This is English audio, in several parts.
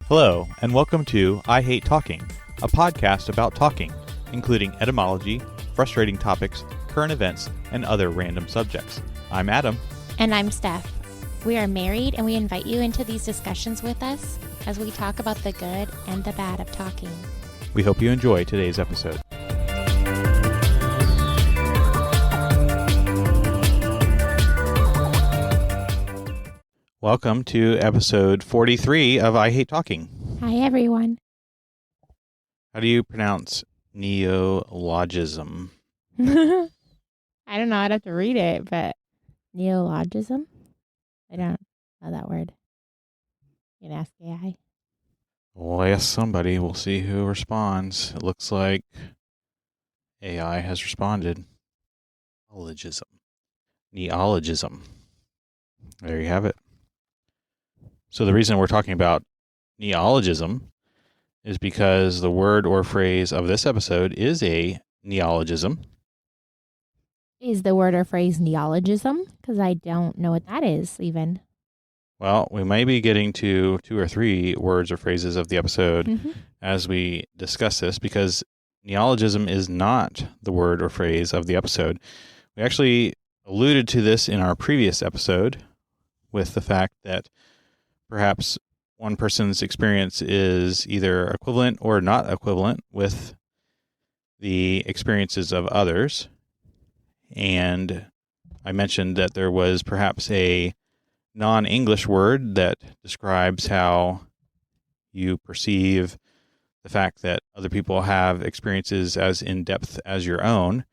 Hello, and welcome to I Hate Talking, a podcast about talking, including etymology, frustrating topics, current events, and other random subjects. I'm Adam. And I'm Steph. We are married, and we invite you into these discussions with us as we talk about the good and the bad of talking. We hope you enjoy today's episode. Welcome to episode 43 of I Hate Talking. Hi, everyone. How do you pronounce neologism? I don't know. I'd have to read it, but neologism? I don't know that word. You can ask AI. Well, yes, somebody. We'll see who responds. It looks like AI has responded. Neologism. Neologism. There you have it. So the reason we're talking about neologism is because the word or phrase of this episode is a neologism. Is the word or phrase neologism? Because I don't know what that is, even. Well, we may be getting to 2 or 3 words or phrases of the episode as we discuss this, because neologism is not the word or phrase of the episode. We actually alluded to this in our previous episode with the fact that perhaps one person's experience is either equivalent or not equivalent with the experiences of others. And I mentioned that there was perhaps a non-English word that describes how you perceive the fact that other people have experiences as in-depth as your own,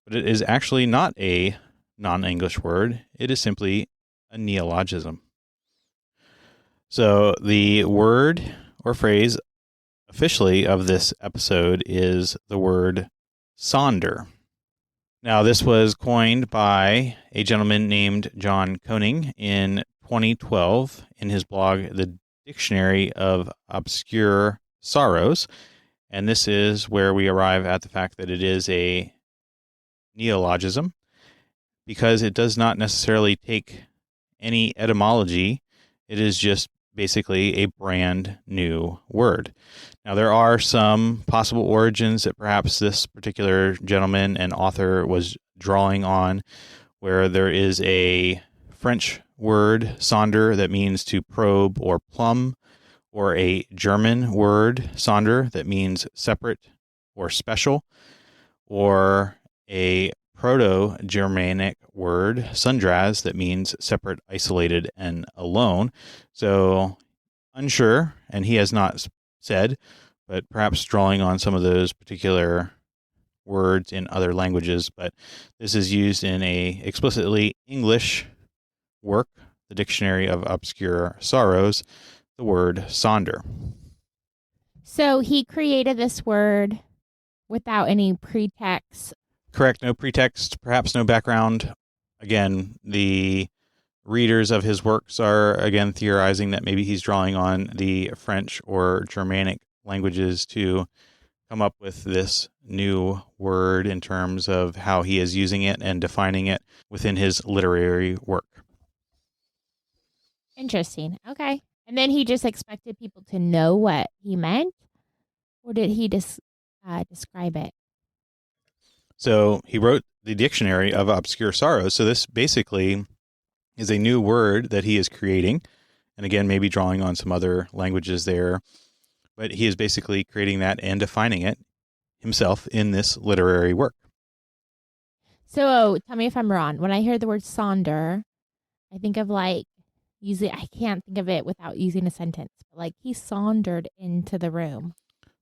but it is actually not a non-English word. It is simply a neologism. So the word or phrase officially of this episode is the word Sonder. Now, this was coined by a gentleman named John Koenig in 2012 in his blog, The Dictionary of Obscure Sorrows. And this is where we arrive at the fact that it is a neologism, because it does not necessarily take any etymology. It is just basically a brand new word. Now, there are some possible origins that perhaps this particular gentleman and author was drawing on, where there is a French word, Sonder, that means to probe or plumb, or a German word, Sonder, that means separate or special, or a Proto-Germanic word, sundras, that means separate, isolated, and alone. So, unsure, and he has not said, but perhaps drawing on some of those particular words in other languages. But this is used in a explicitly English work, the Dictionary of Obscure Sorrows, the word Sonder. So he created this word without any pretext. Correct. No pretext, perhaps no background. Again, the readers of his works are, again, theorizing that maybe he's drawing on the French or Germanic languages to come up with this new word in terms of how he is using it and defining it within his literary work. Interesting. Okay. And then he just expected people to know what he meant? Or did he describe it? So he wrote the Dictionary of Obscure Sorrows. So this basically is a new word that he is creating. And again, maybe drawing on some other languages there. But he is basically creating that and defining it himself in this literary work. So tell me if I'm wrong. When I hear the word Sonder, I think of usually I can't think of it without using a sentence. But like he sauntered into the room.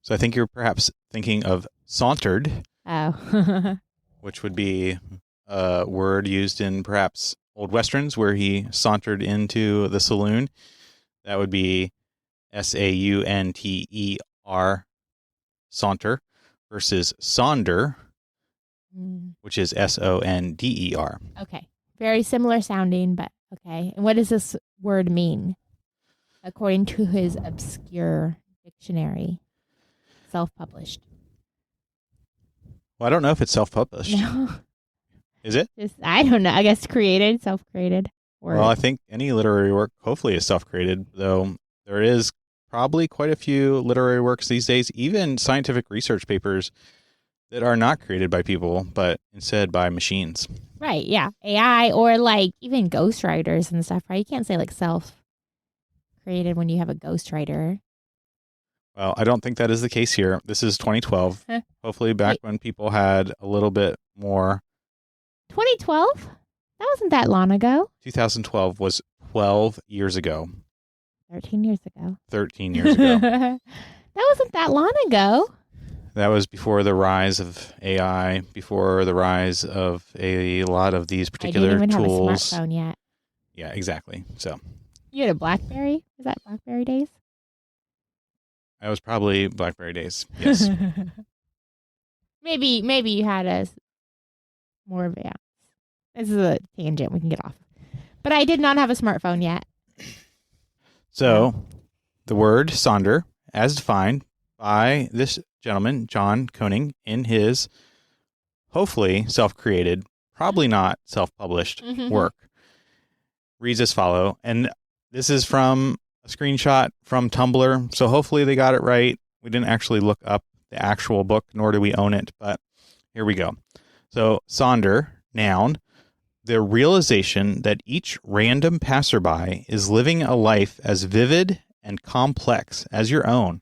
So I think you're perhaps thinking of sauntered. Oh. Which would be a word used in perhaps old westerns where he sauntered into the saloon. That would be Saunter, saunter, versus Sonder, which is Sonder. Okay. Very similar sounding, but okay. And what does this word mean? According to his obscure dictionary, self-published. Well, I don't know if it's self-published. No. Is it? I don't know. I guess created, self-created. Well, I think any literary work hopefully is self-created, though there is probably quite a few literary works these days, even scientific research papers that are not created by people, but instead by machines. Right, yeah. AI or like even ghostwriters and stuff, right? You can't say like self-created when you have a ghostwriter. Well, I don't think that is the case here. This is 2012. Huh. Hopefully back Wait. when people had a little bit more. 2012? That wasn't that long ago. 2012 was 12 years ago. 13 years ago. 13 years ago. That wasn't that long ago. That was before the rise of AI, before the rise of a lot of these particular I didn't even tools. have a smartphone yet. Yeah, exactly. So You had a BlackBerry? Was that BlackBerry days? that was probably BlackBerry days. Yes. maybe you had a more of this is a tangent we can get off. But I did not have a smartphone yet. So the word Sonder, as defined by this gentleman, John Koenig, in his hopefully self-created, probably not self-published work, reads as follow. And this is from a screenshot from Tumblr, so hopefully they got it right. We didn't actually look up the actual book, nor do we own it, but here we go. So Sonder, noun, the realization that each random passerby is living a life as vivid and complex as your own,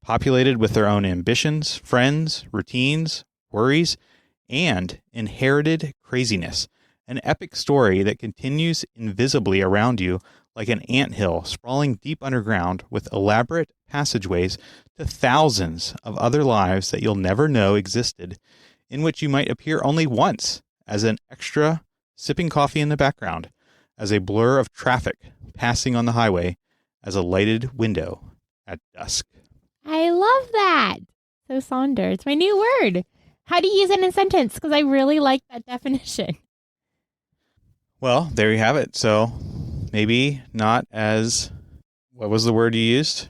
populated with their own ambitions, friends, routines, worries, and inherited craziness. An epic story that continues invisibly around you like an anthill sprawling deep underground with elaborate passageways to thousands of other lives that you'll never know existed, in which you might appear only once as an extra sipping coffee in the background, as a blur of traffic passing on the highway, as a lighted window at dusk. I love that. So Sonder, it's my new word. How do you use it in a sentence? Because I really like that definition. Well, there you have it. So maybe not as, what was the word you used?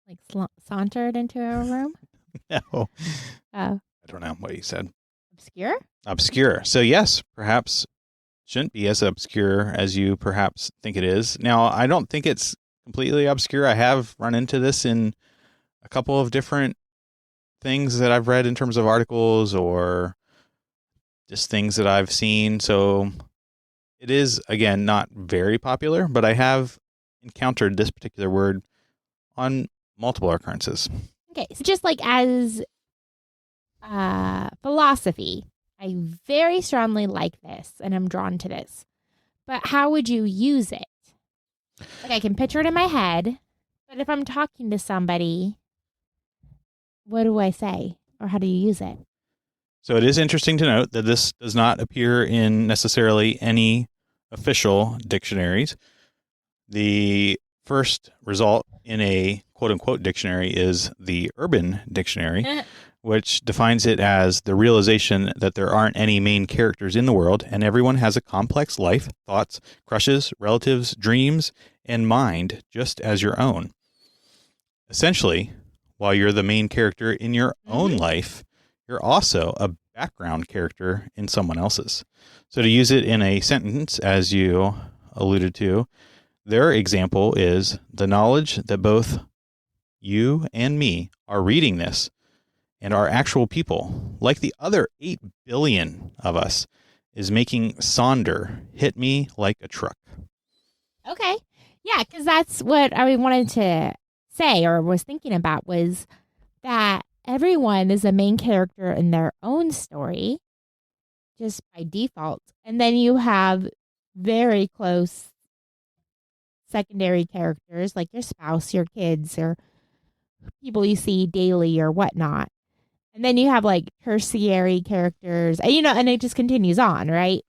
Like sauntered into a room? No. Oh. I don't know what you said. Obscure? Obscure. So yes, perhaps shouldn't be as obscure as you perhaps think it is. Now, I don't think it's completely obscure. I have run into this in a couple of different things that I've read in terms of articles or just things that I've seen. So it is, again, not very popular, but I have encountered this particular word on multiple occurrences. Okay, so just like as philosophy, I very strongly like this and I'm drawn to this. But how would you use it? Like I can picture it in my head, but if I'm talking to somebody, what do I say? Or how do you use it? So it is interesting to note that this does not appear in necessarily any official dictionaries. The first result in a quote-unquote dictionary is the Urban Dictionary, which defines it as the realization that there aren't any main characters in the world and everyone has a complex life, thoughts, crushes, relatives, dreams, and mind just as your own. Essentially, while you're the main character in your own life, you're also a background character in someone else's. So to use it in a sentence, as you alluded to, their example is the knowledge that both you and me are reading this and our actual people, like the other 8 billion of us, is making Sonder hit me like a truck. Okay. Yeah, because that's what I wanted to say or was thinking about was that everyone is a main character in their own story just by default. And then you have very close secondary characters like your spouse, your kids, or people you see daily or whatnot. And then you have like tertiary characters, and, and it just continues on, right?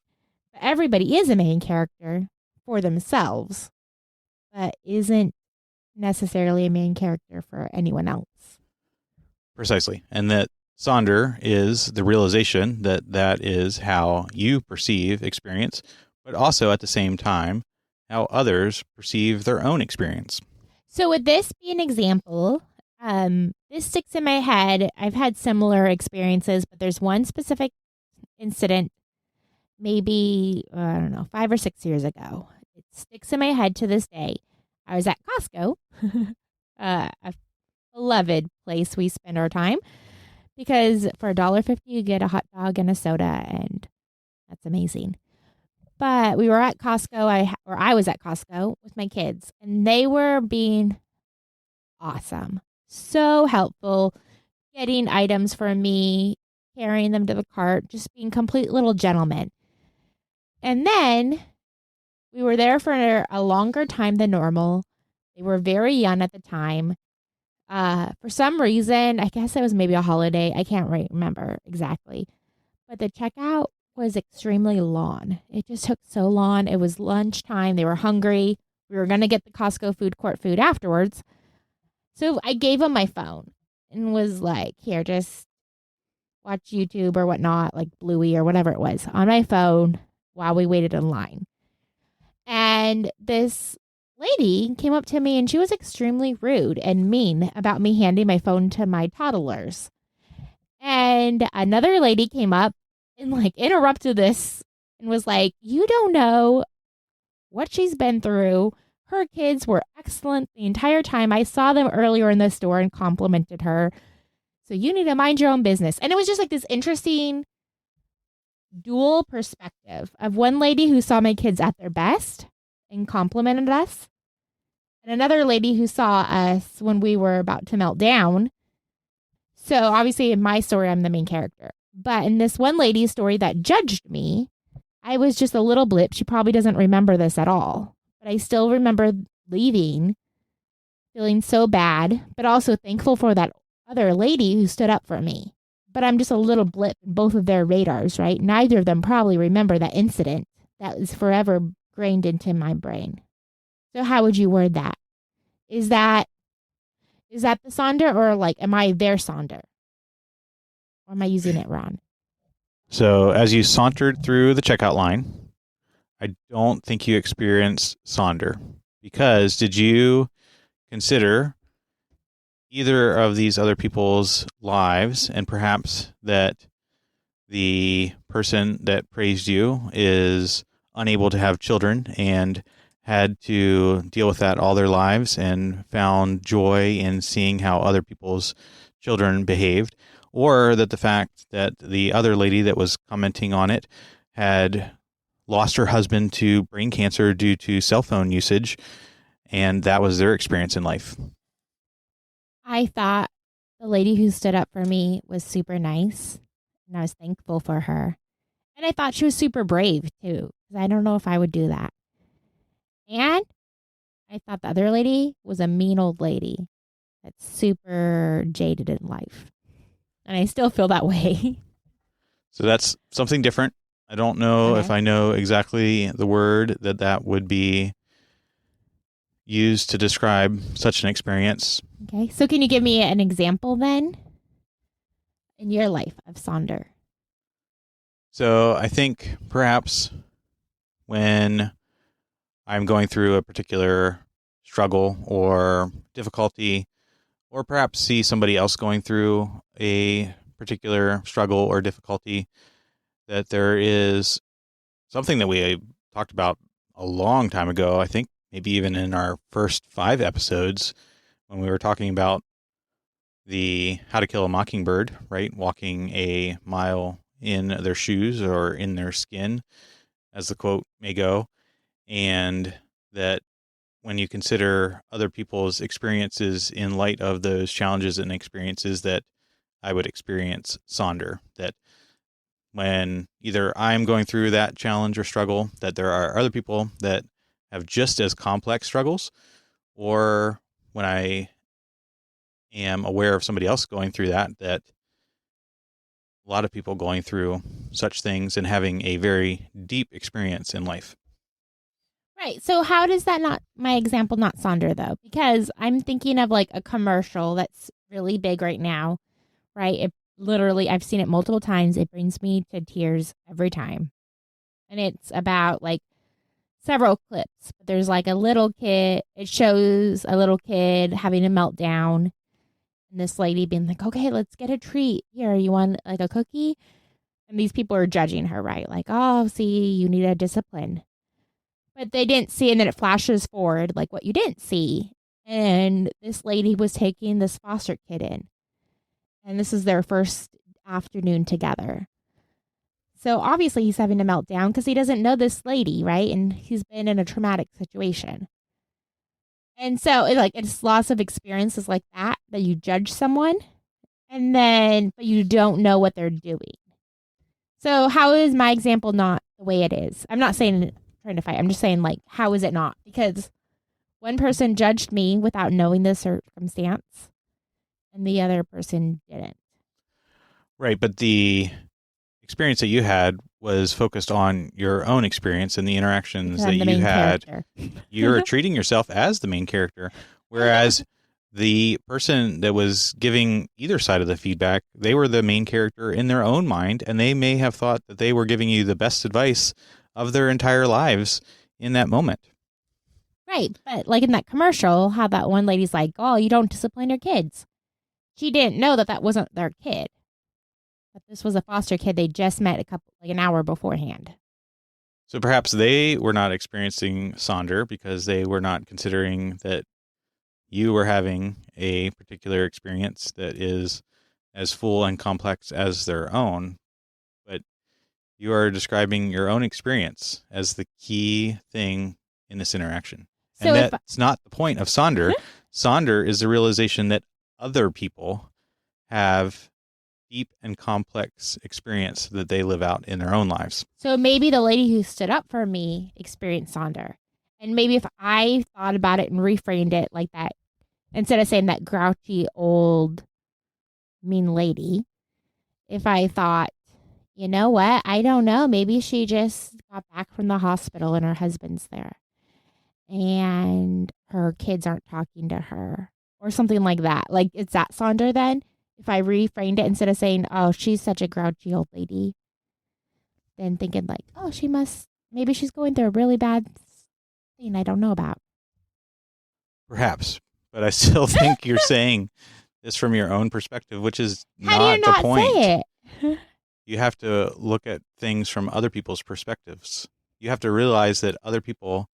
But everybody is a main character for themselves, but isn't necessarily a main character for anyone else. Precisely. And that Sonder is the realization that that is how you perceive experience, but also at the same time, how others perceive their own experience. So would this be an example? This sticks in my head. I've had similar experiences, but there's one specific incident, maybe, 5 or 6 years ago. It sticks in my head to this day. I was at Costco. a beloved place we spend our time, because for $1.50 you get a hot dog and a soda, and that's amazing. But we were at Costco. I was at Costco with my kids, and they were being awesome, so helpful, getting items for me, carrying them to the cart, just being complete little gentlemen. And then we were there for a longer time than normal. They were very young at the time. For some reason, I guess it was maybe a holiday. I can't remember exactly. But the checkout was extremely long. It just took so long. It was lunchtime. They were hungry. We were going to get the Costco food court food afterwards. So I gave them my phone and was like, here, just watch YouTube or whatnot, like Bluey or whatever it was, on my phone while we waited in line. And this lady came up to me, and she was extremely rude and mean about me handing my phone to my toddlers. And another lady came up and like interrupted this and was like, you don't know what she's been through. Her kids were excellent the entire time. I saw them earlier in the store and complimented her. So you need to mind your own business. And it was just like this interesting dual perspective of one lady who saw my kids at their best and complimented us, and another lady who saw us when we were about to melt down. So obviously in my story, I'm the main character. But in this one lady's story that judged me, I was just a little blip. She probably doesn't remember this at all. But I still remember leaving, feeling so bad, but also thankful for that other lady who stood up for me. But I'm just a little blip in both of their radars, right? Neither of them probably remember that incident that is forever grained into my brain. So how would you word that? Is that the Sonder, or like, am I their Sonder? Or am I using it wrong? So as you sauntered through the checkout line, I don't think you experienced Sonder, because did you consider either of these other people's lives, and perhaps that the person that praised you is unable to have children and had to deal with that all their lives and found joy in seeing how other people's children behaved, or that the fact that the other lady that was commenting on it had lost her husband to brain cancer due to cell phone usage, and that was their experience in life. I thought the lady who stood up for me was super nice, and I was thankful for her. And I thought she was super brave, too, because I don't know if I would do that. And I thought the other lady was a mean old lady that's super jaded in life. And I still feel that way. So that's something different. I don't know if I know exactly the word that would be used to describe such an experience. Okay, so can you give me an example then in your life of Sonder? So I think perhaps when I'm going through a particular struggle or difficulty, or perhaps see somebody else going through a particular struggle or difficulty, that there is something that we talked about a long time ago, I think maybe even in our first 5 episodes, when we were talking about the How to Kill a Mockingbird, right? Walking a mile in their shoes or in their skin, as the quote may go. And that when you consider other people's experiences in light of those challenges and experiences, that I would experience Sonder, that when either I'm going through that challenge or struggle, that there are other people that have just as complex struggles, or when I am aware of somebody else going through that a lot of people going through such things and having a very deep experience in life. Right. So how does that not, my example, not Sonder though? Because I'm thinking of like a commercial that's really big right now, right? It literally, I've seen it multiple times. It brings me to tears every time. And it's about like several clips. But there's like a little kid. It shows a little kid having a meltdown. And this lady being like, okay, let's get a treat. Here, you want like a cookie? And these people are judging her, right? Like, oh, see, you need a discipline. But they didn't see, and then it flashes forward like what you didn't see. And this lady was taking this foster kid in. And this is their first afternoon together. So obviously he's having a meltdown because he doesn't know this lady, right? And he's been in a traumatic situation. And so it's loss of experiences like that you judge someone but you don't know what they're doing. So how is my example not the way it is? I'm not saying trying to fight. I'm just saying how is it not? Because one person judged me without knowing the circumstance and the other person didn't. Right, but the experience that you had was focused on your own experience and the interactions that you had. You're treating yourself as the main character, whereas the person that was giving either side of the feedback, they were the main character in their own mind, and they may have thought that they were giving you the best advice of their entire lives in that moment. Right, but in that commercial, how that one lady's like, oh, you don't discipline your kids. She didn't know that wasn't their kid. But this was a foster kid they just met an hour beforehand. So perhaps they were not experiencing Sonder because they were not considering that you were having a particular experience that is as full and complex as their own. But you are describing your own experience as the key thing in this interaction. And that's not the point of Sonder. Sonder is the realization that other people have deep and complex experience that they live out in their own lives. So maybe the lady who stood up for me experienced Sonder. And maybe if I thought about it and reframed it like that, instead of saying that grouchy old mean lady, if I thought, you know what, I don't know, maybe she just got back from the hospital and her husband's there and her kids aren't talking to her or something like that. Is that Sonder then? If I reframed it instead of saying, oh, she's such a grouchy old lady, then thinking oh, maybe she's going through a really bad thing I don't know about. Perhaps, but I still think you're saying this from your own perspective, which is not the point. Say it? You have to look at things from other people's perspectives. You have to realize that other people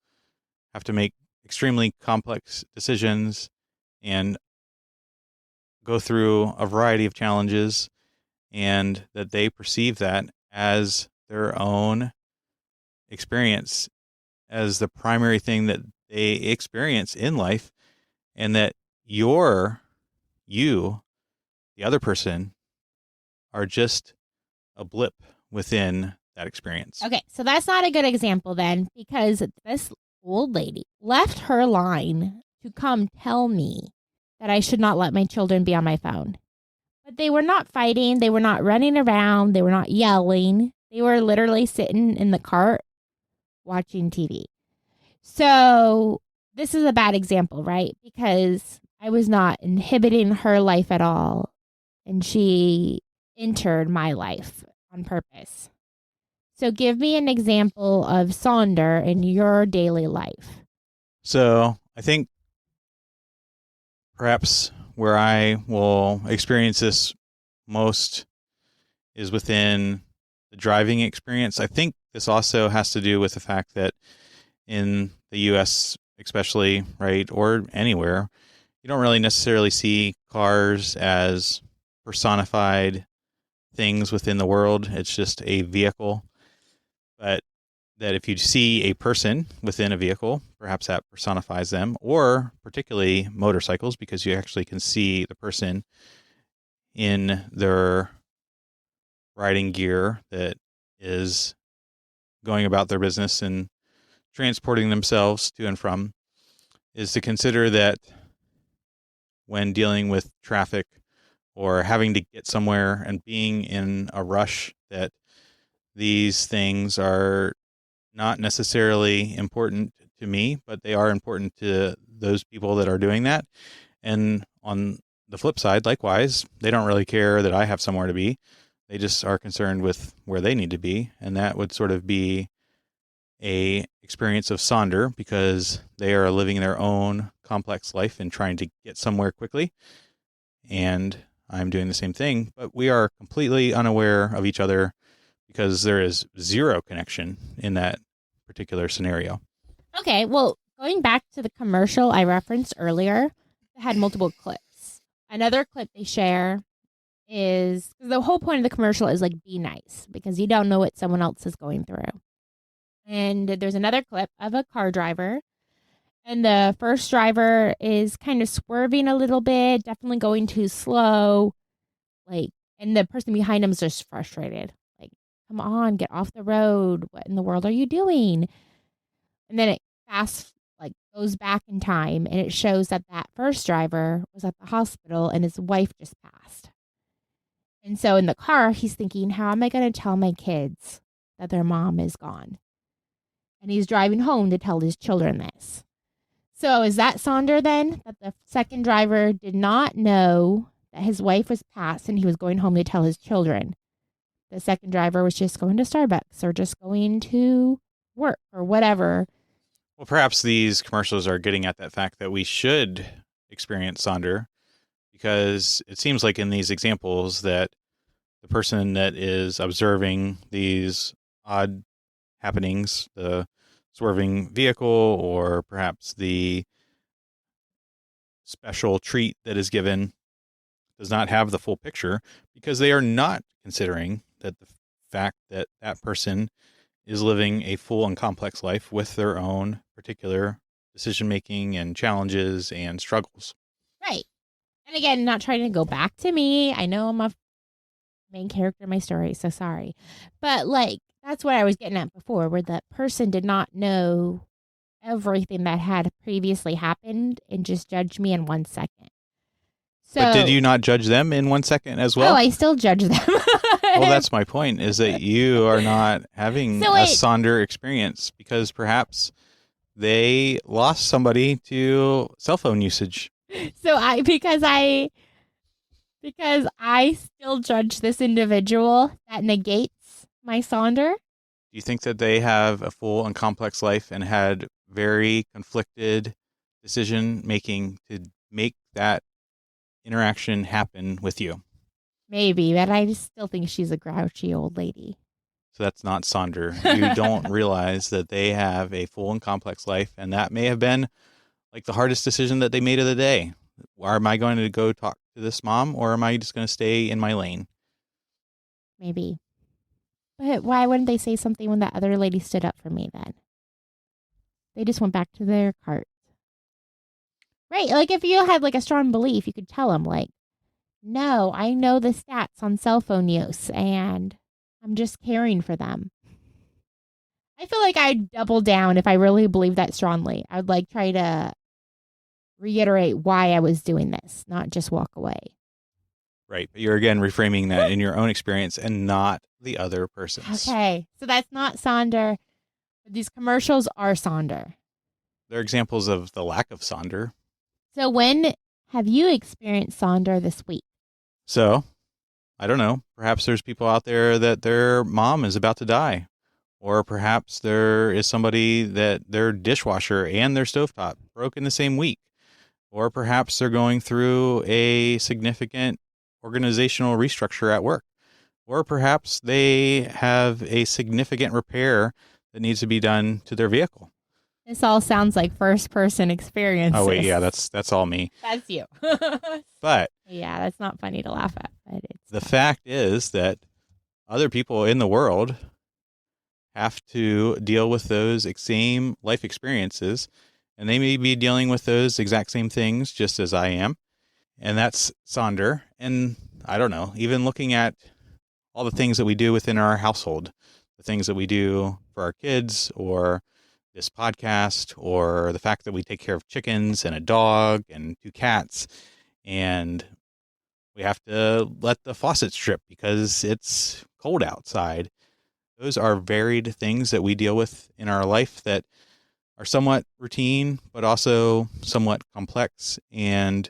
have to make extremely complex decisions and go through a variety of challenges, and that they perceive that as their own experience, as the primary thing that they experience in life, and that you, the other person, are just a blip within that experience. Okay, so that's not a good example then, because this old lady left her line to come tell me that I should not let my children be on my phone. But they were not fighting. They were not running around. They were not yelling. They were literally sitting in the cart watching TV. So this is a bad example, right? Because I was not inhibiting her life at all. And she entered my life on purpose. So give me an example of Sonder in your daily life. So I think perhaps where I will experience this most is within the driving experience. I think this also has to do with the fact that in the U.S. especially, right, or anywhere, you don't really necessarily see cars as personified things within the world. It's just a vehicle. But that if you see a person within a vehicle, perhaps that personifies them, or particularly motorcycles, because you actually can see the person in their riding gear that is going about their business and transporting themselves to and from, is to consider that when dealing with traffic or having to get somewhere and being in a rush, that these things are not necessarily important to me, but they are important to those people that are doing that. And on the flip side, likewise, they don't really care that I have somewhere to be. They just are concerned with where they need to be. And that would sort of be a experience of Sonder, because they are living their own complex life and trying to get somewhere quickly. And I'm doing the same thing, but we are completely unaware of each other because there is zero connection in that particular scenario. Okay, well, Going back to the commercial I referenced earlier, it had multiple clips. Another clip they share is the whole point of the commercial is like be nice because you don't know what someone else is going through. And there's another clip of a car driver. And the first driver is kind of swerving a little bit, definitely going too slow. And the person behind him is just frustrated. Like, come on, get off the road. What in the world are you doing? And then it goes back in time and it shows that first driver was at the hospital and his wife just passed. And so in the car, he's thinking, how am I going to tell my kids that their mom is gone? And he's driving home to tell his children this. So is that Sonder then? That the second driver did not know that his wife was passed and he was going home to tell his children. The second driver was just going to Starbucks or just going to work or whatever. Well, perhaps these commercials are getting at that fact that we should experience Sonder, because it seems like in these examples that the person that is observing these odd happenings, the swerving vehicle or perhaps the special treat that is given, does not have the full picture because they are not considering that the fact that that person is living a full and complex life with their own particular decision-making and challenges and struggles. Right. And again, not trying to go back to me. I know I'm a main character in my story, so sorry. But that's what I was getting at before, where that person did not know everything that had previously happened and just judged me in 1 second. So, but did you not judge them in 1 second as well? Oh, I still judge them. Well, that's my point, is that you are not having a Sonder experience because perhaps they lost somebody to cell phone usage. So because I still judge this individual, that negates my Sonder. Do you think that they have a full and complex life and had very conflicted decision making to make that interaction happen with you? Maybe, but I just still think she's a grouchy old lady. So that's not Sonder. You don't realize that they have a full and complex life, and that may have been like the hardest decision that they made of the day. Am I going to go talk to this mom, or am I just going to stay in my lane? Maybe. But why wouldn't they say something when that other lady stood up for me then? They just went back to their cart. Right, if you had a strong belief, you could tell them no, I know the stats on cell phone use, and I'm just caring for them. I feel like I'd double down if I really believed that strongly. I would try to reiterate why I was doing this, not just walk away. Right, but you're again reframing that in your own experience and not the other person's. Okay, so that's not Sonder. These commercials are Sonder. They're examples of the lack of Sonder. So when have you experienced Sonder this week? So, I don't know. Perhaps there's people out there that their mom is about to die. Or perhaps there is somebody that their dishwasher and their stovetop broke in the same week. Or perhaps they're going through a significant organizational restructure at work. Or perhaps they have a significant repair that needs to be done to their vehicle. This all sounds like first-person experiences. Oh, wait, yeah, that's all me. That's you. But yeah, that's not funny to laugh at. But the fact is that other people in the world have to deal with those same life experiences, and they may be dealing with those exact same things just as I am. And that's Sonder. And I don't know, even looking at all the things that we do within our household, the things that we do for our kids, or this podcast, or the fact that we take care of chickens and a dog and 2 cats, and we have to let the faucets drip because it's cold outside. Those are varied things that we deal with in our life that are somewhat routine, but also somewhat complex and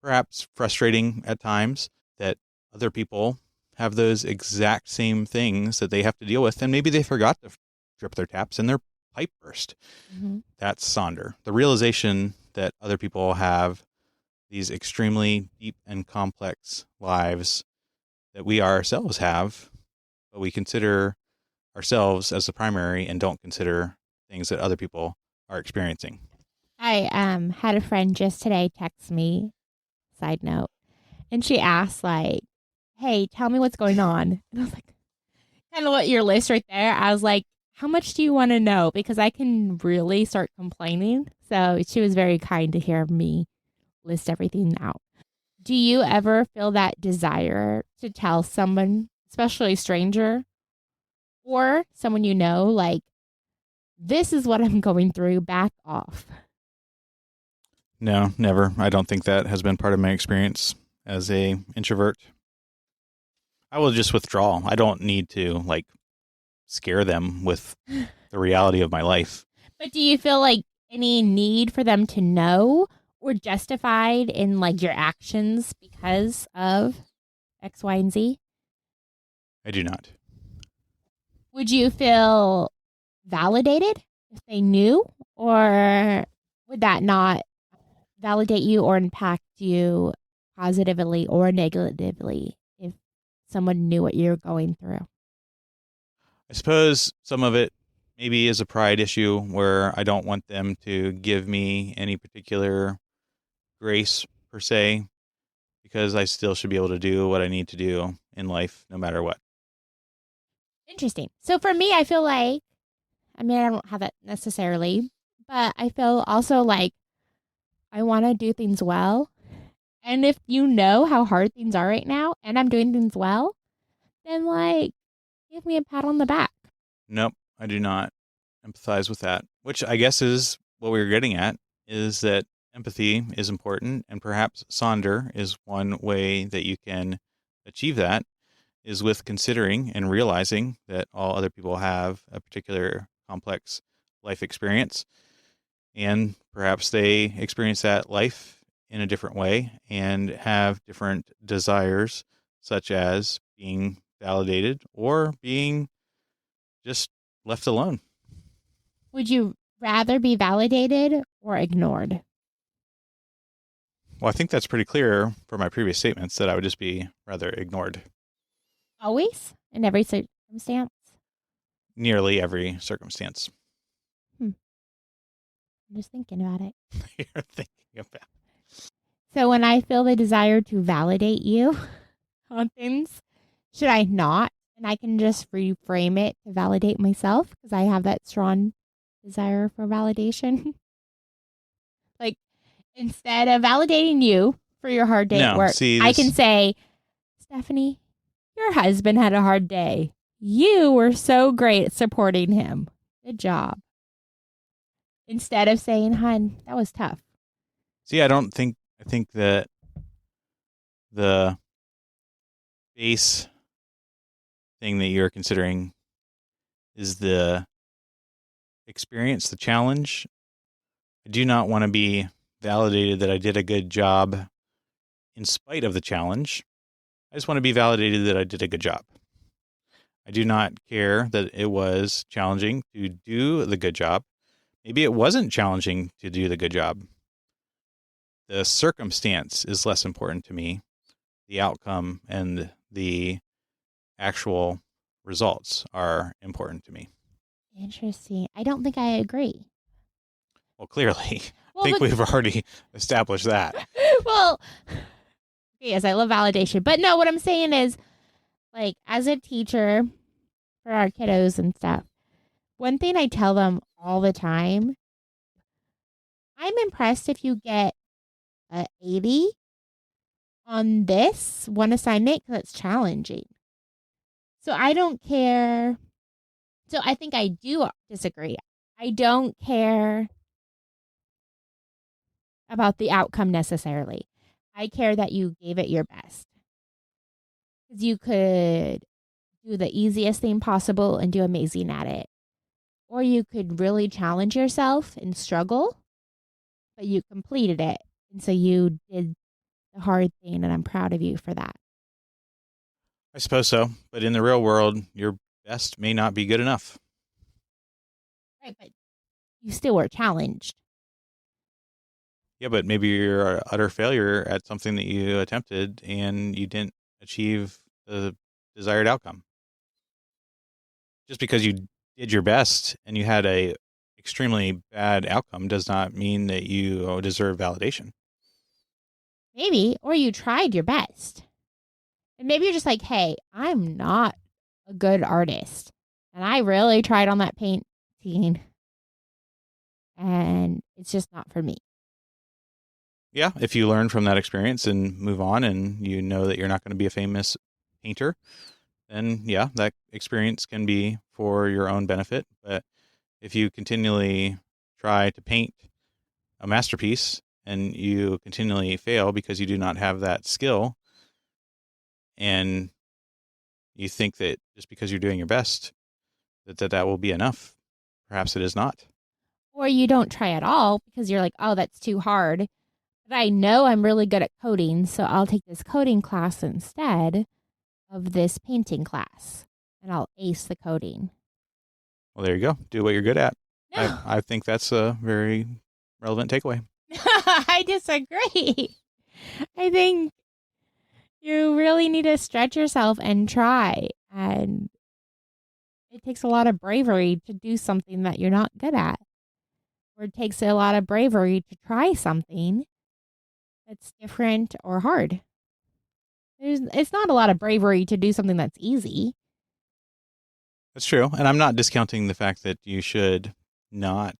perhaps frustrating at times, that other people have those exact same things that they have to deal with. And maybe they forgot to drip their taps and their pipe burst. Mm-hmm. That's Sonder. The realization that other people have these extremely deep and complex lives that we ourselves have, but we consider ourselves as the primary and don't consider things that other people are experiencing. I had a friend just today text me, side note, and she asked like, "Hey, tell me what's going on." And I was like, kind of what your list right there. I was like, "How much do you want to know?" Because I can really start complaining. So she was very kind to hear me list everything out. Do you ever feel that desire to tell someone, especially a stranger or someone you know, like, this is what I'm going through, back off? No, never. I don't think that has been part of my experience as a introvert. I will just withdraw. I don't need to like scare them with the reality of my life. But do you feel like any need for them to know or justified in like your actions because of X, Y, and Z? I do not. Would you feel validated if they knew, or would that not validate you or impact you positively or negatively if someone knew what you're going through? I suppose some of it maybe is a pride issue where I don't want them to give me any particular grace per se, because I still should be able to do what I need to do in life no matter what. Interesting. So for me, I feel like, I mean, I don't have that necessarily, but I feel also like I want to do things well. And if you know how hard things are right now and I'm doing things well, then like give me a pat on the back. Nope, I do not empathize with that, which I guess is what we were getting at, is that empathy is important, and perhaps Sonder is one way that you can achieve that, is with considering and realizing that all other people have a particular complex life experience, and perhaps they experience that life in a different way and have different desires, such as being validated or being just left alone. Would you rather be validated or ignored? Well, I think that's pretty clear from my previous statements that I would just be rather ignored. Always? In every circumstance? Nearly every circumstance. I'm just thinking about it. You're thinking about. So when I feel the desire to validate you on things, should I not? And I can just reframe it to validate myself because I have that strong desire for validation. Like instead of validating you for your hard day at No, work, see, I can this, say, Stephanie, your husband had a hard day. You were so great at supporting him. Good job. Instead of saying, hun, that was tough. see, I think that the base thing that you're considering is the experience, the challenge. I do not want to be validated that I did a good job in spite of the challenge. I just want to be validated that I did a good job. I do not care that it was challenging to do the good job. Maybe it wasn't challenging to do the good job. The circumstance is less important to me. The outcome and the actual results are important to me. Interesting. I don't think I agree. Well, clearly, I Well, think we've already established that. well, yes, I love validation. But no, what I'm saying is, like, as a teacher for our kiddos and stuff, one thing I tell them all the time, I'm impressed if you get a 80 on this one assignment because it's challenging. So I don't care. So I think I do disagree. I don't care about the outcome necessarily. I care that you gave it your best. Because you could do the easiest thing possible and do amazing at it. Or you could really challenge yourself and struggle, but you completed it. And so you did the hard thing, and I'm proud of you for that. I suppose so. But in the real world, your best may not be good enough. Right, but you still were challenged. Yeah, but maybe you're an utter failure at something that you attempted and you didn't achieve the desired outcome. Just because you did your best and you had a extremely bad outcome does not mean that you deserve validation. Maybe, or you tried your best. And maybe you're just like, hey, I'm not a good artist. And I really tried on that painting. And it's just not for me. Yeah, if you learn from that experience and move on and you know that you're not going to be a famous painter, then yeah, that experience can be for your own benefit. But if you continually try to paint a masterpiece and you continually fail because you do not have that skill, and you think that just because you're doing your best, that will be enough, perhaps it is not. Or you don't try at all because you're like, oh, that's too hard. But I know I'm really good at coding, so I'll take this coding class instead of this painting class, and I'll ace the coding. Well, there you go. Do what you're good at. No. I think that's a very relevant takeaway. I disagree. I think you really need to stretch yourself and try. And it takes a lot of bravery to do something that you're not good at. Or it takes a lot of bravery to try something that's different or hard. It's not a lot of bravery to do something that's easy. That's true. And I'm not discounting the fact that you should not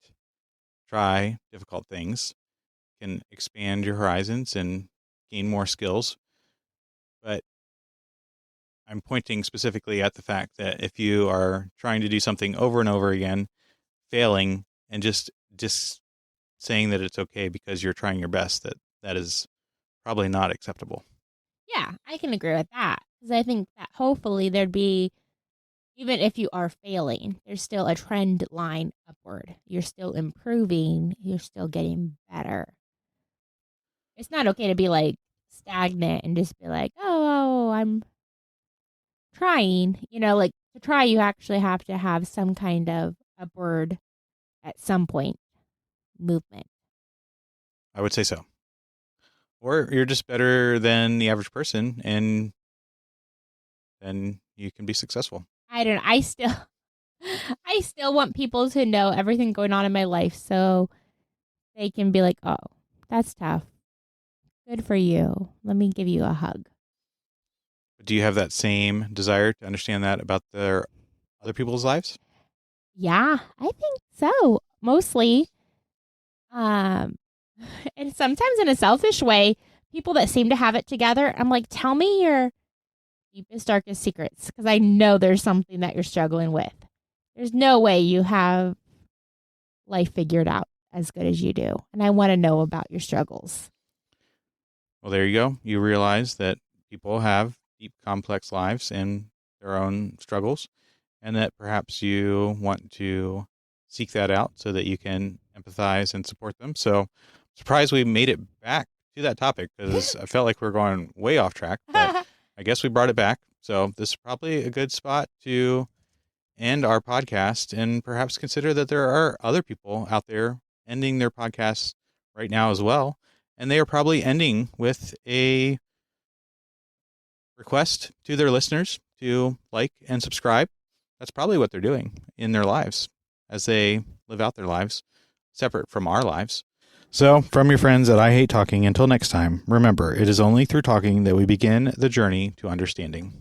try difficult things. You can expand your horizons and gain more skills. But I'm pointing specifically at the fact that if you are trying to do something over and over again, failing, and just saying that it's okay because you're trying your best, that is probably not acceptable. Yeah, I can agree with that. Because I think that hopefully there'd be, even if you are failing, there's still a trend line upward. You're still improving. You're still getting better. It's not okay to be like stagnant and just be like, oh, I'm trying. Like to try, you actually have to have some kind of upward at some point movement. I would say so. Or you're just better than the average person, and then you can be successful. I don't know. I still want people to know everything going on in my life so they can be like, oh, that's tough. Good for you. Let me give you a hug. Do you have that same desire to understand that about their other people's lives? Yeah, I think so. Mostly. And sometimes in a selfish way, people that seem to have it together, I'm like, tell me your deepest, darkest secrets, because I know there's something that you're struggling with. There's no way you have life figured out as good as you do. And I want to know about your struggles. Well, there you go. You realize that people have deep, complex lives and their own struggles, and that perhaps you want to seek that out so that you can empathize and support them. So, surprised we made it back to that topic because I felt like we were going way off track, but I guess we brought it back. So this is probably a good spot to end our podcast and perhaps consider that there are other people out there ending their podcasts right now as well. And they are probably ending with a request to their listeners to like and subscribe. That's probably what they're doing in their lives as they live out their lives separate from our lives. So, from your friends at I Hate Talking, until next time, remember, it is only through talking that we begin the journey to understanding.